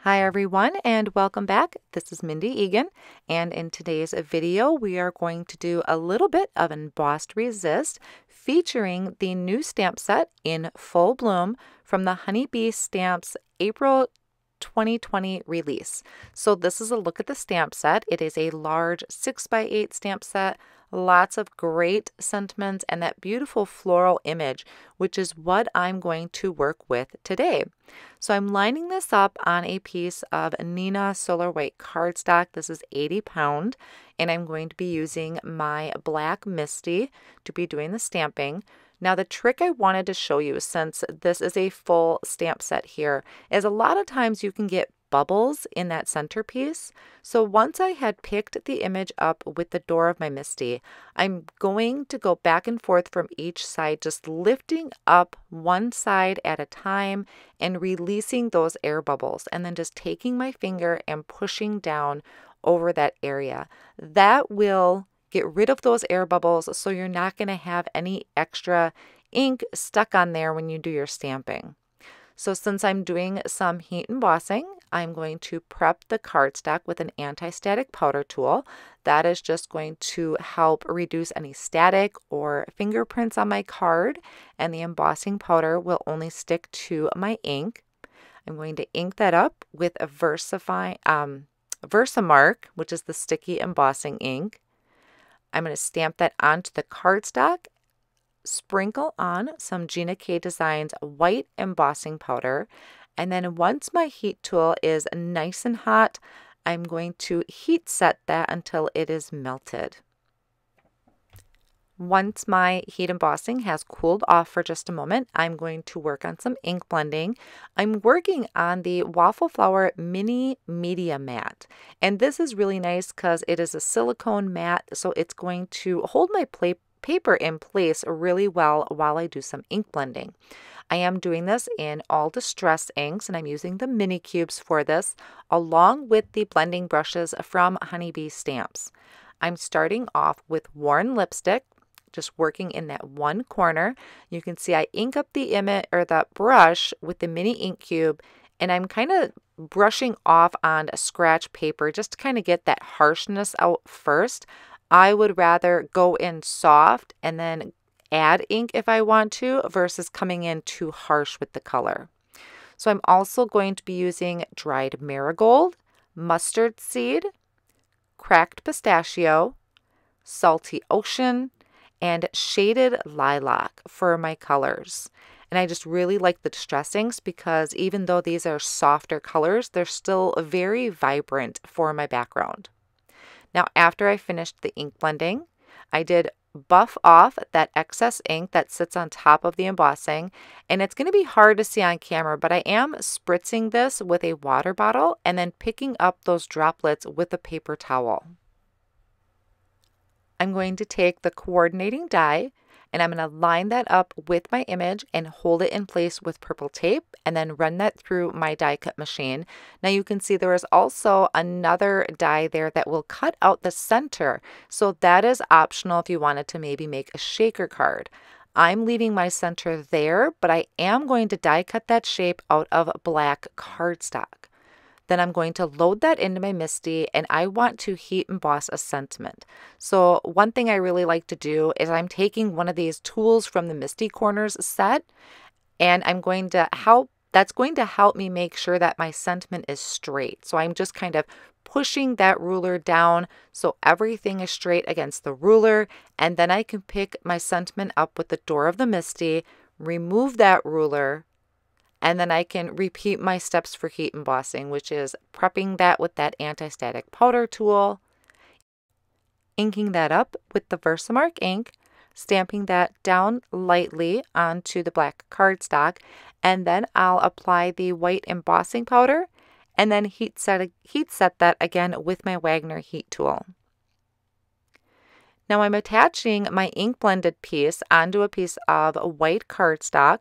Hi everyone and welcome back. This is Mindy Eggen, and in today's video we are going to do a little bit of embossed resist featuring the new stamp set in full bloom from the Honeybee Stamps April 2020 release. So this is a look at the stamp set. It is a large 6x8 stamp set, lots of great sentiments, and that beautiful floral image, which is what I'm going to work with today. So I'm lining this up on a piece of Neenah Solar White cardstock. This is 80 pound, and I'm going to be using my black Misty to be doing the stamping. Now the trick I wanted to show you, since this is a full stamp set here, is a lot of times you can get bubbles in that centerpiece. So once I had picked the image up with the door of my Misty, I'm going to go back and forth from each side, just lifting up one side at a time and releasing those air bubbles, and then just taking my finger and pushing down over that area. That will get rid of those air bubbles, so you're not going to have any extra ink stuck on there when you do your stamping. So since I'm doing some heat embossing, I'm going to prep the cardstock with an anti-static powder tool. That is just going to help reduce any static or fingerprints on my card, and the embossing powder will only stick to my ink. I'm going to ink that up with a Versamark, which is the sticky embossing ink. I'm going to stamp that onto the cardstock, sprinkle on some Gina K Designs white embossing powder, and then once my heat tool is nice and hot, I'm going to heat set that until it is melted. Once my heat embossing has cooled off for just a moment, I'm going to work on some ink blending. I'm working on the Waffle Flower Mini Media Mat, and this is really nice because it is a silicone mat, so it's going to hold my paper in place really well while I do some ink blending. I am doing this in all distress inks, and I'm using the mini cubes for this, along with the blending brushes from Honeybee Stamps. I'm starting off with worn lipstick, just working in that one corner. You can see I ink up the image or the brush with the mini ink cube, and I'm kind of brushing off on a scratch paper just to kind of get that harshness out first. I would rather go in soft and then add ink if I want to, versus coming in too harsh with the color. So I'm also going to be using dried marigold, mustard seed, cracked pistachio, salty ocean, and shaded lilac for my colors. And I just really like the distress inks because even though these are softer colors, they're still very vibrant for my background. Now, after I finished the ink blending, I did buff off that excess ink that sits on top of the embossing, and it's going to be hard to see on camera, but I am spritzing this with a water bottle and then picking up those droplets with a paper towel. I'm going to take the coordinating die and I'm going to line that up with my image and hold it in place with purple tape and then run that through my die cut machine. Now you can see there is also another die there that will cut out the center. So that is optional if you wanted to maybe make a shaker card. I'm leaving my center there, but I am going to die cut that shape out of black cardstock. Then I'm going to load that into my Misty, and I want to heat emboss a sentiment. So one thing I really like to do is I'm taking one of these tools from the Misty Corners set, and that's going to help me make sure that my sentiment is straight. So I'm just kind of pushing that ruler down so everything is straight against the ruler, and then I can pick my sentiment up with the door of the Misty, remove that ruler, and then I can repeat my steps for heat embossing, which is prepping that with that anti-static powder tool, inking that up with the Versamark ink, stamping that down lightly onto the black cardstock, and then I'll apply the white embossing powder and then heat set that again with my Wagner heat tool. Now I'm attaching my ink blended piece onto a piece of white cardstock.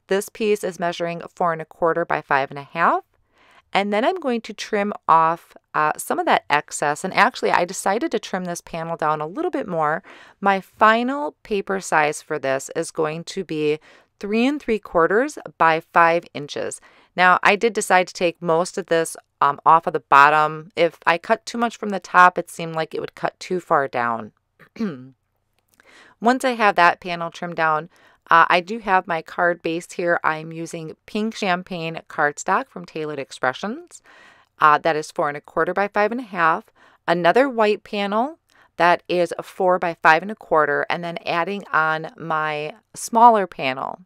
This piece is measuring 4 1/4 by 5 1/2. And then I'm going to trim off some of that excess. And actually, I decided to trim this panel down a little bit more. My final paper size for this is going to be 3 3/4 by 5 inches. Now, I did decide to take most of this off of the bottom. If I cut too much from the top, it seemed like it would cut too far down. Once I have that panel trimmed down, I do have my card base here. I'm using pink champagne cardstock from Tailored Expressions. That is 4 1/4 by 5 1/2. Another white panel that is 4 by 5 1/4, and then adding on my smaller panel.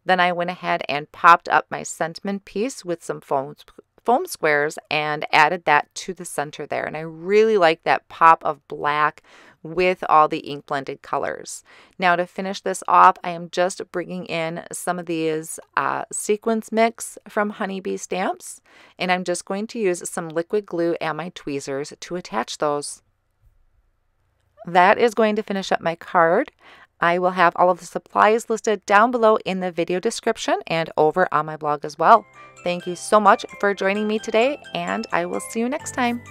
Then I went ahead and popped up my sentiment piece with some foam squares and added that to the center there. And I really like that pop of black with all the ink blended colors. Now to finish this off, I am just bringing in some of these sequins mix from Honeybee Stamps, and I'm just going to use some liquid glue and my tweezers to attach those. That is going to finish up my card. I will have all of the supplies listed down below in the video description and over on my blog as well. Thank you so much for joining me today, and I will see you next time.